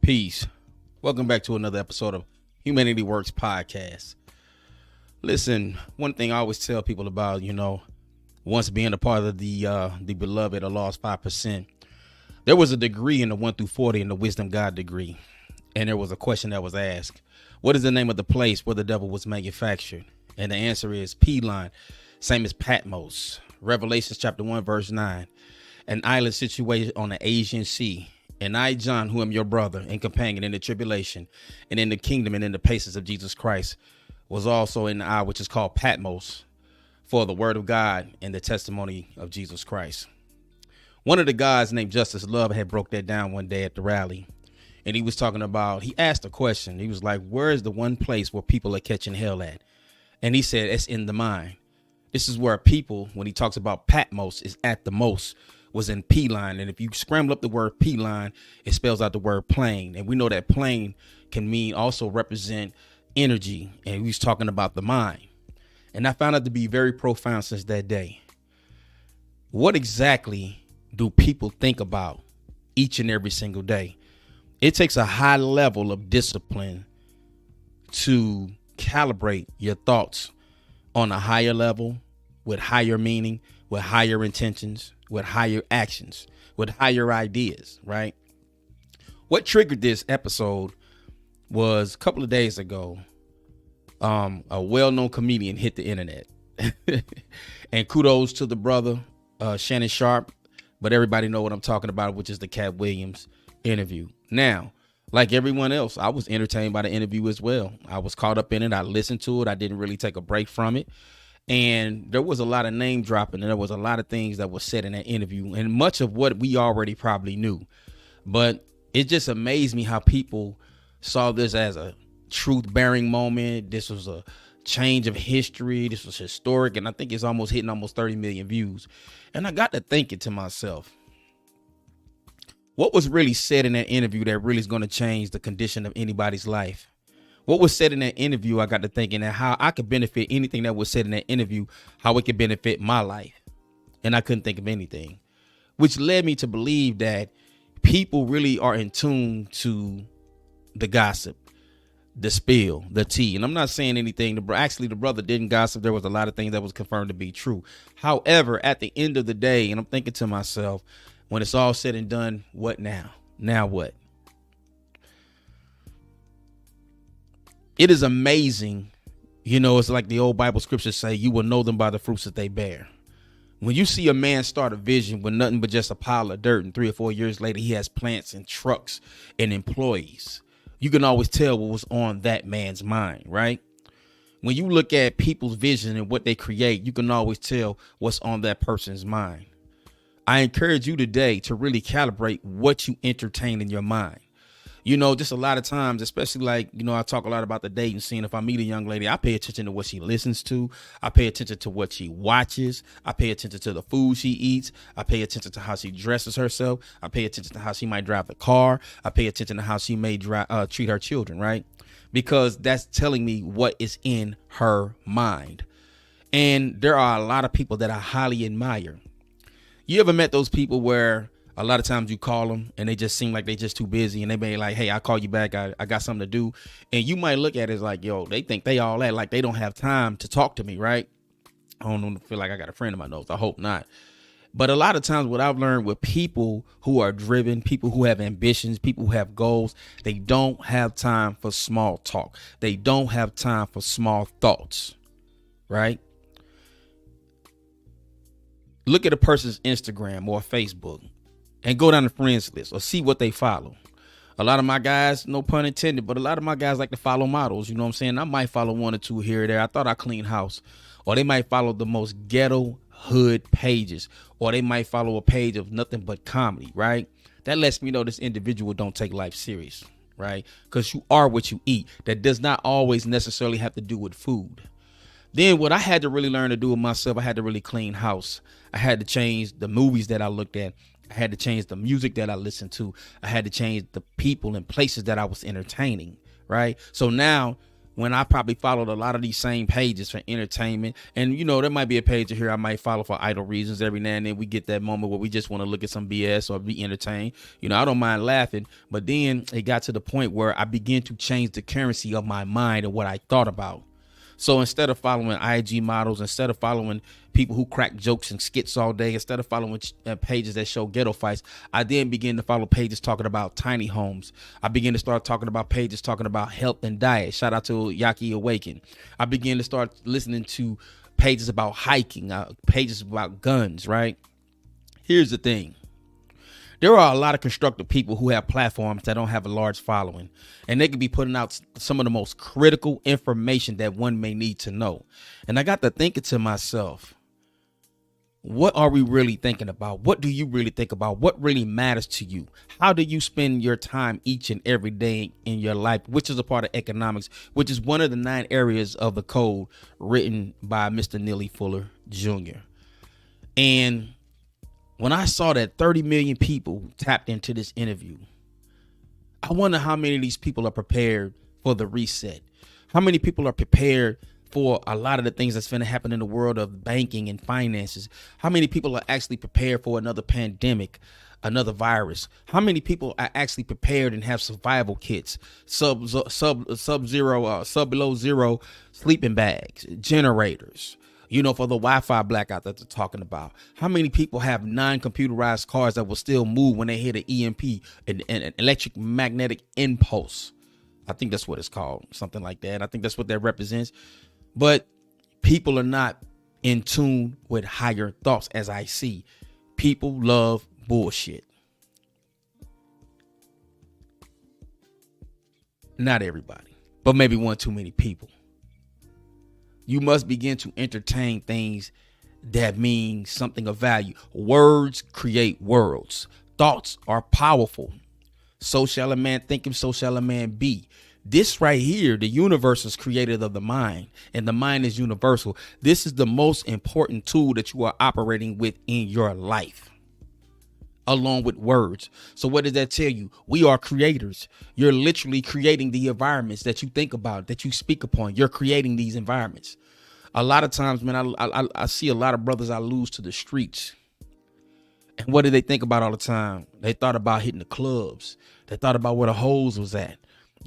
Peace. Welcome back to another episode of Humanity Works Podcast. Listen, one thing I always tell people about, once being a part of the beloved or lost 5%, there was a degree in the 1 through 40 in the Wisdom God degree. And there was a question that was asked. What is the name of the place where the devil was manufactured? And the answer is P-line, same as Patmos. Revelation chapter 1, verse 9. An island situated on the Aegean Sea. And I, John, who am your brother and companion in the tribulation and in the kingdom and in the paces of Jesus Christ, was also in the isle which is called Patmos for the word of God and the testimony of Jesus Christ. One of the guys named Justice Love had broke that down one day at the rally. And he was talking about, he asked a question. He was like, where is the one place where people are catching hell at? And he said, it's in the mind. This is where people, when he talks about Patmos, is at the most, was in P-line. And if you scramble up the word P-line, it spells out the word plane. And we know that plane can mean also represent energy. And he was talking about the mind. And I found it to be very profound since that day. What exactly do people think about each and every single day? It takes a high level of discipline to calibrate your thoughts on a higher level with higher meaning, with higher intentions, with higher actions, with higher ideas, right? What triggered this episode was a couple of days ago. A well-known comedian hit the internet. And kudos to the brother, Shannon Sharpe. But everybody know what I'm talking about, which is the Cat Williams interview. Now, like everyone else, I was entertained by the interview as well. I was caught up in it. I listened to it. I didn't really take a break from it. And there was a lot of name dropping, and there was a lot of things that was said in that interview, and much of what we already probably knew. But it just amazed me how people saw this as a truth-bearing moment. This was a change of history. This was historic, and I think it's almost hitting almost 30 million views. And I got to thinking to myself, what was really said in that interview that really is going to change the condition of anybody's life? What was said in that interview, I got to thinking that how I could benefit anything that was said in that interview, how it could benefit my life. And I couldn't think of anything, which led me to believe that people really are in tune to the gossip, the spill, the tea. And I'm not saying anything. Actually, the brother didn't gossip. There was a lot of things that was confirmed to be true. However, at the end of the day, and I'm thinking to myself, when it's all said and done, what now? Now what? It is amazing. It's like the old Bible scriptures say, you will know them by the fruits that they bear. When you see a man start a vision with nothing but just a pile of dirt, and 3 or 4 years later, he has plants and trucks and employees, you can always tell what was on that man's mind, right? When you look at people's vision and what they create, you can always tell what's on that person's mind. I encourage you today to really calibrate what you entertain in your mind. Just a lot of times, especially I talk a lot about the dating scene. If I meet a young lady, I pay attention to what she listens to. I pay attention to what she watches. I pay attention to the food she eats. I pay attention to how she dresses herself. I pay attention to how she might drive the car. I pay attention to how she may treat her children, right? Because that's telling me what is in her mind. And there are a lot of people that I highly admire. You ever met those people where a lot of times you call them and they just seem like they just too busy, and they may like, hey, I'll call you back. I got something to do. And you might look at it as like, yo, they think they all that, like they don't have time to talk to me, right? I don't feel like I got a friend in my nose. I hope not. But a lot of times what I've learned with people who are driven, people who have ambitions, people who have goals, they don't have time for small talk. They don't have time for small thoughts, right? Look at a person's Instagram or Facebook and go down the friends list or see what they follow. A lot of my guys, no pun intended, but a lot of my guys like to follow models. You know what I'm saying? I might follow 1 or 2 here or there. I thought I cleaned house. Or they might follow the most ghetto hood pages. Or they might follow a page of nothing but comedy, right? That lets me know this individual don't take life serious, right? Because you are what you eat. That does not always necessarily have to do with food. Then what I had to really learn to do with myself, I had to really clean house. I had to change the movies that I looked at. I had to change the music that I listened to. I had to change the people and places that I was entertaining, right? So now when I probably followed a lot of these same pages for entertainment. And, there might be a page here I might follow for idle reasons. Every now and then we get that moment where we just want to look at some BS or be entertained. I don't mind laughing. But then it got to the point where I began to change the currency of my mind and what I thought about. So instead of following IG models, instead of following people who crack jokes and skits all day, instead of following pages that show ghetto fights, I then began to follow pages talking about tiny homes. I began to start talking about pages talking about health and diet. Shout out to Yaki Awaken. I began to start listening to pages about hiking, pages about guns, right? Here's the thing. There are a lot of constructive people who have platforms that don't have a large following, and they could be putting out some of the most critical information that one may need to know. And I got to thinking to myself, what are we really thinking about? What do you really think about? What really matters to you? How do you spend your time each and every day in your life, which is a part of economics, which is one of the 9 areas of the code written by Mr. Neely Fuller Jr. And when I saw that 30 million people tapped into this interview, I wonder how many of these people are prepared for the reset. How many people are prepared for a lot of the things that's going to happen in the world of banking and finances? How many people are actually prepared for another pandemic, another virus? How many people are actually prepared and have survival kits, sub-below zero sleeping bags, generators? For the Wi-Fi blackout that they're talking about. How many people have non-computerized cars that will still move when they hit an EMP, an electric magnetic impulse? I think that's what it's called, something like that. I think that's what that represents. But people are not in tune with higher thoughts, as I see. People love bullshit. Not everybody, but maybe one too many people. You must begin to entertain things that mean something of value. Words create worlds. Thoughts are powerful. So shall a man think and so shall a man be. This right here, the universe is created of the mind, and the mind is universal. This is the most important tool that you are operating with in your life, along with words. So what does that tell you? We are creators. You're literally creating the environments that you think about, that you speak upon. You're creating these environments. A lot of times, man, I see a lot of brothers I lose to the streets. And what do they think about all the time? They thought about hitting the clubs. They thought about where the hoes was at.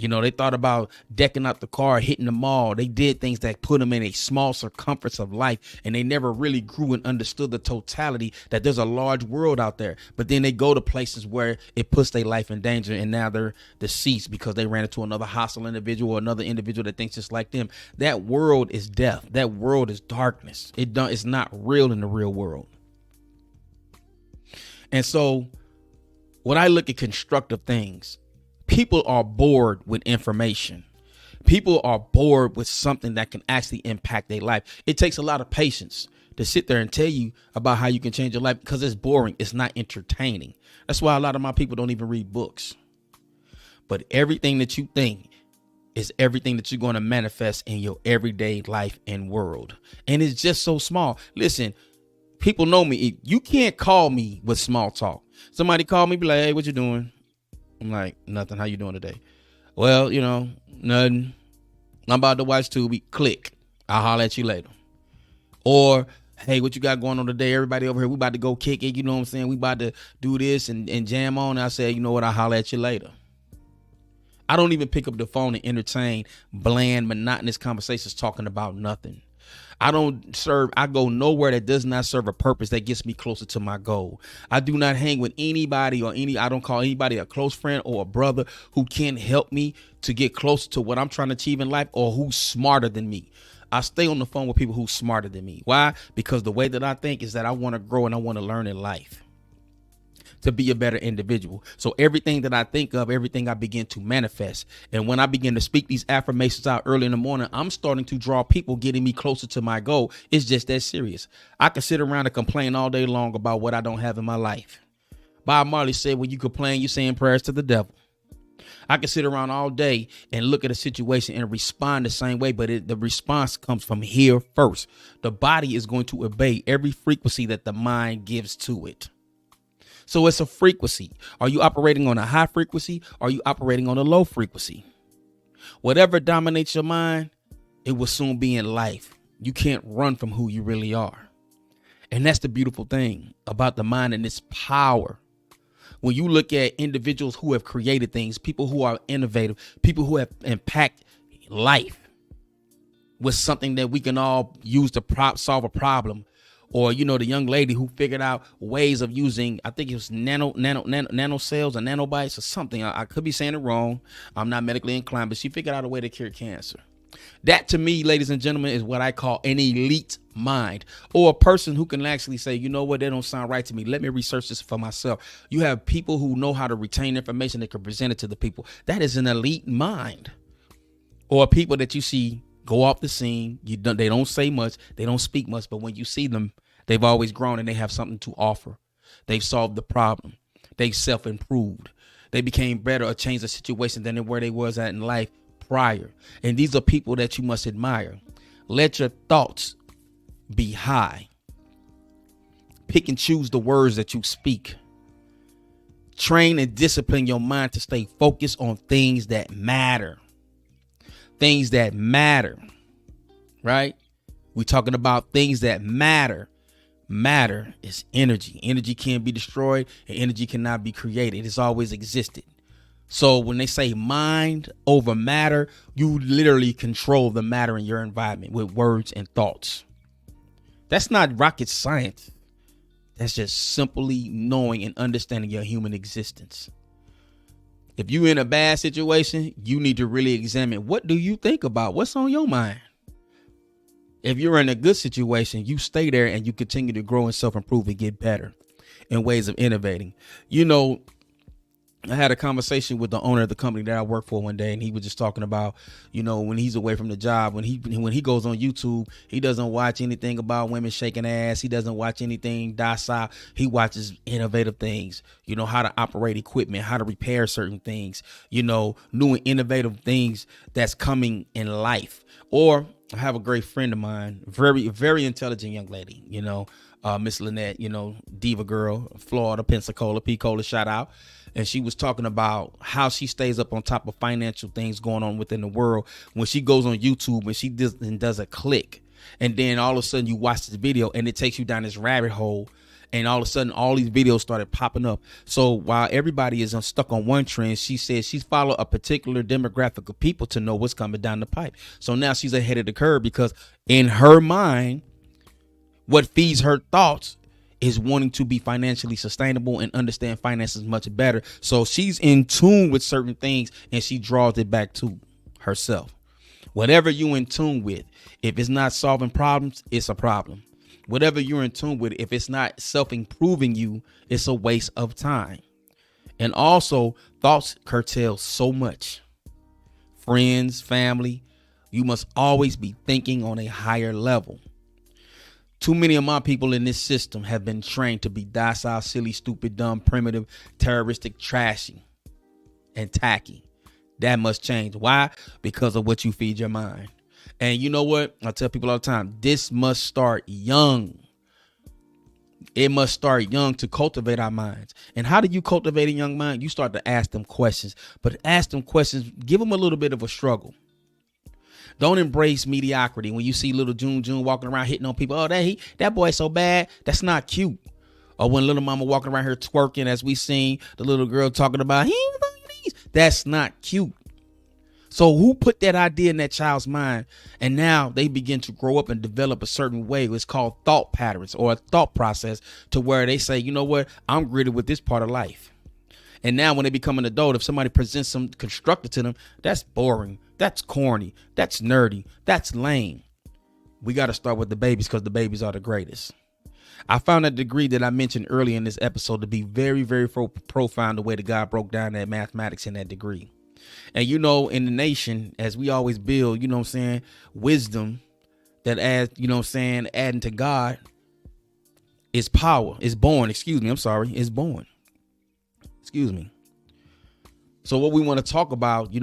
They thought about decking out the car, hitting the mall. They did things that put them in a small circumference of life, and they never really grew and understood the totality that there's a large world out there. But then they go to places where it puts their life in danger, and now they're deceased because they ran into another hostile individual or another individual that thinks just like them. That world is death. That world is darkness. It's not real in the real world. And so when I look at constructive things, people are bored with information. People are bored with something that can actually impact their life. It takes a lot of patience to sit there and tell you about how you can change your life because it's boring. It's not entertaining. That's why a lot of my people don't even read books. But everything that you think is everything that you're going to manifest in your everyday life and world. And it's just so small. Listen, people know me. You can't call me with small talk. Somebody call me, be like, hey, what you doing? I'm like, nothing. How you doing today? Well, nothing. I'm about to watch Tubi. Click. I'll holler at you later. Or, hey, what you got going on today? Everybody over here, we about to go kick it. You know what I'm saying? We about to do this and jam on. I say, you know what? I'll holler at you later. I don't even pick up the phone and entertain bland, monotonous conversations talking about nothing. I go nowhere that does not serve a purpose that gets me closer to my goal. I do not hang with anybody I don't call anybody a close friend or a brother who can't help me to get closer to what I'm trying to achieve in life or who's smarter than me. I stay on the phone with people who's smarter than me. Why? Because the way that I think is that I want to grow and I want to learn in life to be a better individual. So everything that I think of, everything I begin to manifest. And when I begin to speak these affirmations out early in the morning, I'm starting to draw people getting me closer to my goal. It's just that serious. I can sit around and complain all day long about what I don't have in my life. Bob Marley said, when you complain, you're saying prayers to the devil. I can sit around all day and look at a situation and respond the same way, but the response comes from here first. The body is going to obey every frequency that the mind gives to it. So it's a frequency. Are you operating on a high frequency? Or are you operating on a low frequency? Whatever dominates your mind, it will soon be in life. You can't run from who you really are. And that's the beautiful thing about the mind and its power. When you look at individuals who have created things, people who are innovative, people who have impacted life with something that we can all use to solve a problem. Or, the young lady who figured out ways of using, I think it was nanocells or nanobites or something. I could be saying it wrong. I'm not medically inclined, but she figured out a way to cure cancer. That, to me, ladies and gentlemen, is what I call an elite mind, or a person who can actually say, you know what, that don't sound right to me. Let me research this for myself. You have people who know how to retain information that can present it to the people. That is an elite mind. Or people that you see go off the scene. They don't say much. They don't speak much. But when you see them, they've always grown and they have something to offer. They've solved the problem. They've self-improved. They became better or changed the situation than where they was at in life prior. And these are people that you must admire. Let your thoughts be high. Pick and choose the words that you speak. Train and discipline your mind to stay focused on things that matter. Things that matter, right? We're talking about things that matter. Matter is energy. Energy can't be destroyed and energy cannot be created. It's always existed. So when they say mind over matter, you literally control the matter in your environment with words and thoughts. That's not rocket science. That's just simply knowing and understanding your human existence. If you're in a bad situation, you need to really examine, what do you think about? What's on your mind? If you're in a good situation, you stay there and you continue to grow and self-improve and get better in ways of innovating. I had a conversation with the owner of the company that I work for one day, and he was just talking about, when he's away from the job, when he goes on YouTube, he doesn't watch anything about women shaking ass. He doesn't watch anything docile. He watches innovative things, how to operate equipment, how to repair certain things, new and innovative things that's coming in life. Or I have a great friend of mine, very, very intelligent young lady, Miss Lynette, diva girl, Florida, Pensacola, P-Cola, shout out. And she was talking about how she stays up on top of financial things going on within the world. When she goes on YouTube and she does a click, and then all of a sudden you watch this video and it takes you down this rabbit hole. And all of a sudden, all these videos started popping up. So while everybody is stuck on one trend, she said she's followed a particular demographic of people to know what's coming down the pipe. So now she's ahead of the curve because in her mind, what feeds her thoughts is wanting to be financially sustainable and understand finances much better. So she's in tune with certain things and she draws it back to herself. Whatever you're in tune with, if it's not solving problems, it's a problem. Whatever you're in tune with, if it's not self-improving you, it's a waste of time. And also, thoughts curtail so much. Friends, family, you must always be thinking on a higher level. Too many of my people in this system have been trained to be docile, silly, stupid, dumb, primitive, terroristic, trashy, and tacky. That must change. Why? Because of what you feed your mind. And you know what? I tell people all the time, this must start young. It must start young to cultivate our minds. And how do you cultivate a young mind? You start to ask them questions, but ask them questions, give them a little bit of a struggle. Don't embrace mediocrity. When you see little June walking around hitting on people, oh, that boy's so bad, that's not cute. Or when little mama walking around here twerking, as we seen the little girl talking about, that's not cute. So who put that idea in that child's mind? And now they begin to grow up and develop a certain way. It's called thought patterns or a thought process to where they say, you know what, I'm greeted with this part of life. And now when they become an adult, if somebody presents some constructive to them, that's boring. That's corny. That's nerdy. That's lame. We got to start with the babies because the babies are the greatest. I found that degree that I mentioned earlier in this episode to be very, very profound, the way that God broke down that mathematics in that degree. And, in the nation, as we always build, wisdom that adds, adding to God is power. Is born. Is born. Excuse me. So what we want to talk about,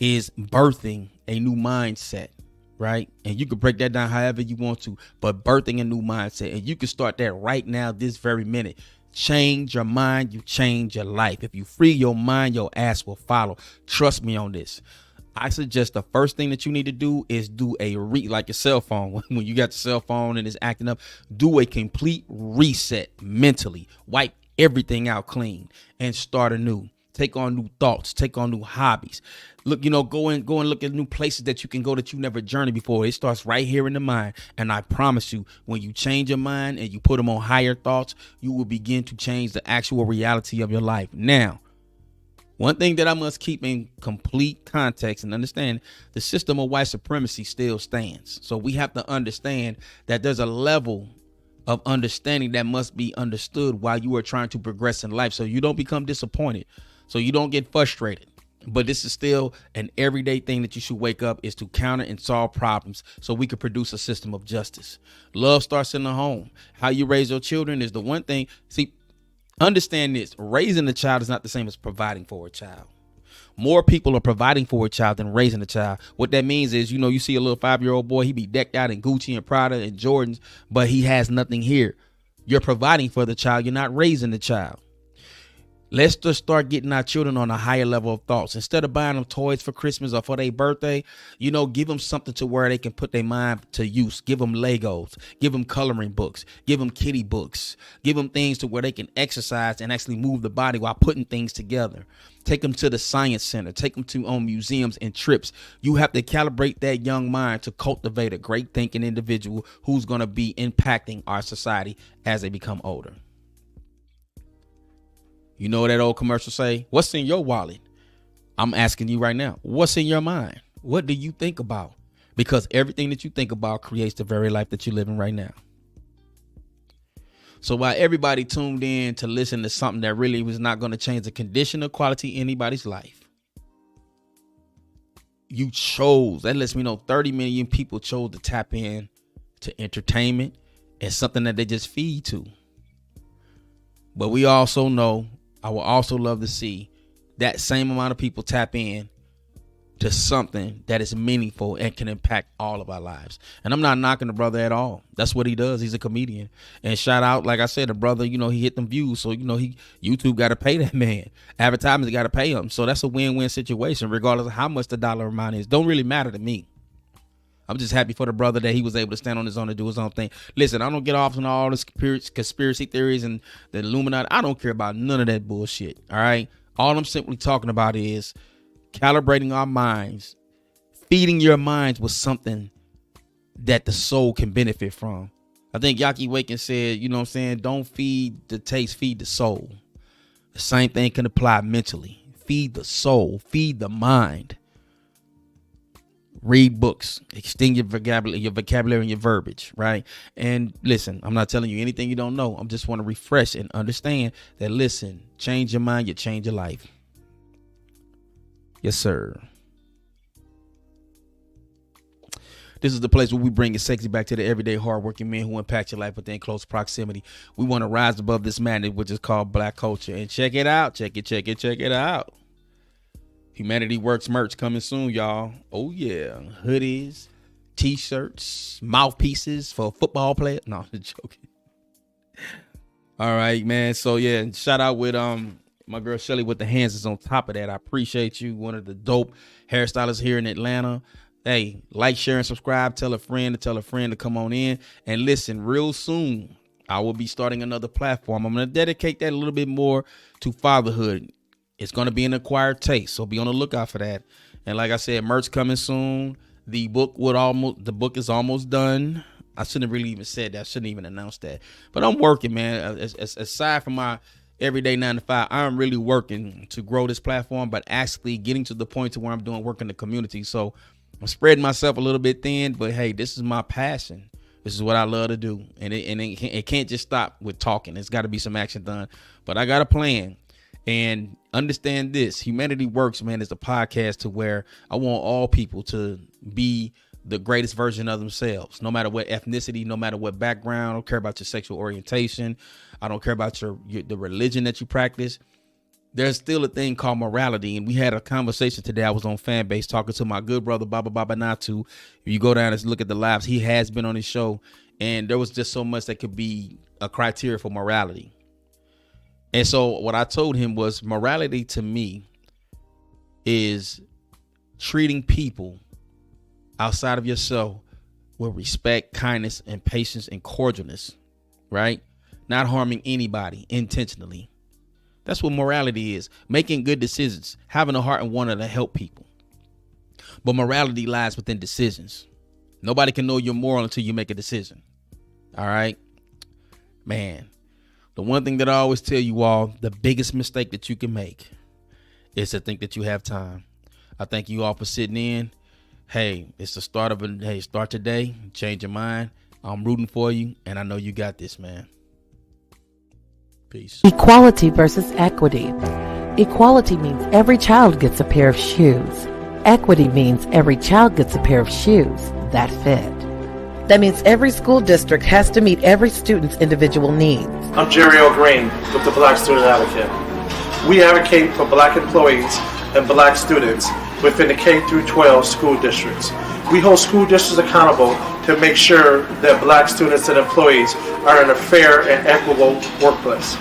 is birthing a new mindset, right? And you can break that down however you want to, but birthing a new mindset. And you can start that right now, this very minute. Change your mind, you change your life. If you free your mind, your ass will follow. Trust me on this. I suggest the first thing that you need to do is do like your cell phone. When you got the cell phone and it's acting up, do a complete reset mentally. Wipe everything out clean and start anew. Take on new thoughts, take on new hobbies. Look, go and look at new places that you can go that you never journeyed before. It starts right here in the mind. And I promise you, when you change your mind and you put them on higher thoughts, you will begin to change the actual reality of your life. Now, one thing that I must keep in complete context and understand, the system of white supremacy still stands. So we have to understand that there's a level of understanding that must be understood while you are trying to progress in life, so you don't become disappointed, so you don't get frustrated. But this is still an everyday thing that you should wake up is to counter and solve problems so we can produce a system of justice. Love starts in the home. How you raise your children is the one thing. See, understand this. Raising a child is not the same as providing for a child. More people are providing for a child than raising a child. What that means is, you see a little 5-year-old boy, he be decked out in Gucci and Prada and Jordans, but he has nothing here. You're providing for the child. You're not raising the child. Let's just start getting our children on a higher level of thoughts. Instead of buying them toys for Christmas or for their birthday, give them something to where they can put their mind to use. Give them Legos, give them coloring books, give them kitty books, give them things to where they can exercise and actually move the body while putting things together. Take them to the science center, take them to museums and trips. You have to calibrate that young mind to cultivate a great thinking individual who's going to be impacting our society as they become older. You know what that old commercial say? What's in your wallet? I'm asking you right now, what's in your mind? What do you think about? Because everything that you think about creates the very life that you're living right now. So while everybody tuned in to listen to something that really was not going to change the condition or quality in anybody's life, you chose, that lets me know 30 million people chose to tap in to entertainment and something that they just feed to. But we also know, I will also love to see that same amount of people tap in to something that is meaningful and can impact all of our lives. And I'm not knocking the brother at all. That's what he does. He's a comedian. And shout out, like I said, the brother, he hit them views. So, YouTube got to pay that man. Advertisers got to pay him. So that's a win-win situation, regardless of how much the dollar amount is. Don't really matter to me. I'm just happy for the brother that he was able to stand on his own and do his own thing. Listen, I don't get off on all this conspiracy theories and the Illuminati. I don't care about none of that bullshit. All right. All I'm simply talking about is calibrating our minds, feeding your minds with something that the soul can benefit from. I think Yaki Waken said, don't feed the taste, feed the soul. The same thing can apply mentally. Feed the soul, feed the mind. Read books, extend your vocabulary and your verbiage, right? And listen, I'm not telling you anything you don't know. I just want to refresh and understand that, listen, change your mind, you change your life. Yes, sir. This is the place where we bring it sexy back to the everyday hardworking men who impact your life within close proximity. We want to rise above this madness, which is called black culture. And check it out. Check it out. Humanity Works merch coming soon, y'all. Oh, yeah. Hoodies, T-shirts, mouthpieces for football players. No, I'm just joking. All right, man. So, yeah, shout out with my girl Shelly with the hands is on top of that. I appreciate you. One of the dope hairstylists here in Atlanta. Hey, like, share, and subscribe. Tell a friend to come on in. And listen, real soon, I will be starting another platform. I'm going to dedicate that a little bit more to fatherhood. It's going to be an acquired taste, so be on the lookout for that. And like I said, merch coming soon. The book is almost done. I shouldn't have really even said that. I shouldn't even announce that. But I'm working, man. Aside from my everyday 9 to 5, I'm really working to grow this platform, but actually getting to the point to where I'm doing work in the community. So I'm spreading myself a little bit thin, but hey, this is my passion. This is what I love to do. And it can't just stop with talking. It's got to be some action done. But I got a plan. And understand this, Humanity Works, man, is a podcast to where I want all people to be the greatest version of themselves, no matter what ethnicity, no matter what background. I don't care about your sexual orientation. I don't care about the religion that you practice. There's still a thing called morality. And we had a conversation today. I was on Fanbase talking to my good brother, Baba Natu. If you go down and look at the lives, he has been on his show. And there was just so much that could be a criteria for morality. And so what I told him was morality to me is treating people outside of yourself with respect, kindness, and patience and cordialness, right? Not harming anybody intentionally. That's what morality is. Making good decisions, having a heart and wanting to help people. But morality lies within decisions. Nobody can know you're moral until you make a decision. All right, man. The one thing that I always tell you all, the biggest mistake that you can make is to think that you have time. I thank you all for sitting in. Hey, it's the start of start today. Change your mind. I'm rooting for you, and I know you got this, man. Peace. Equality versus equity. Equality means every child gets a pair of shoes. Equity means every child gets a pair of shoes that fit. That means every school district has to meet every student's individual needs. I'm Jerry O'Green with the Black Student Advocate. We advocate for black employees and black students within the K-12 school districts. We hold school districts accountable to make sure that black students and employees are in a fair and equitable workplace.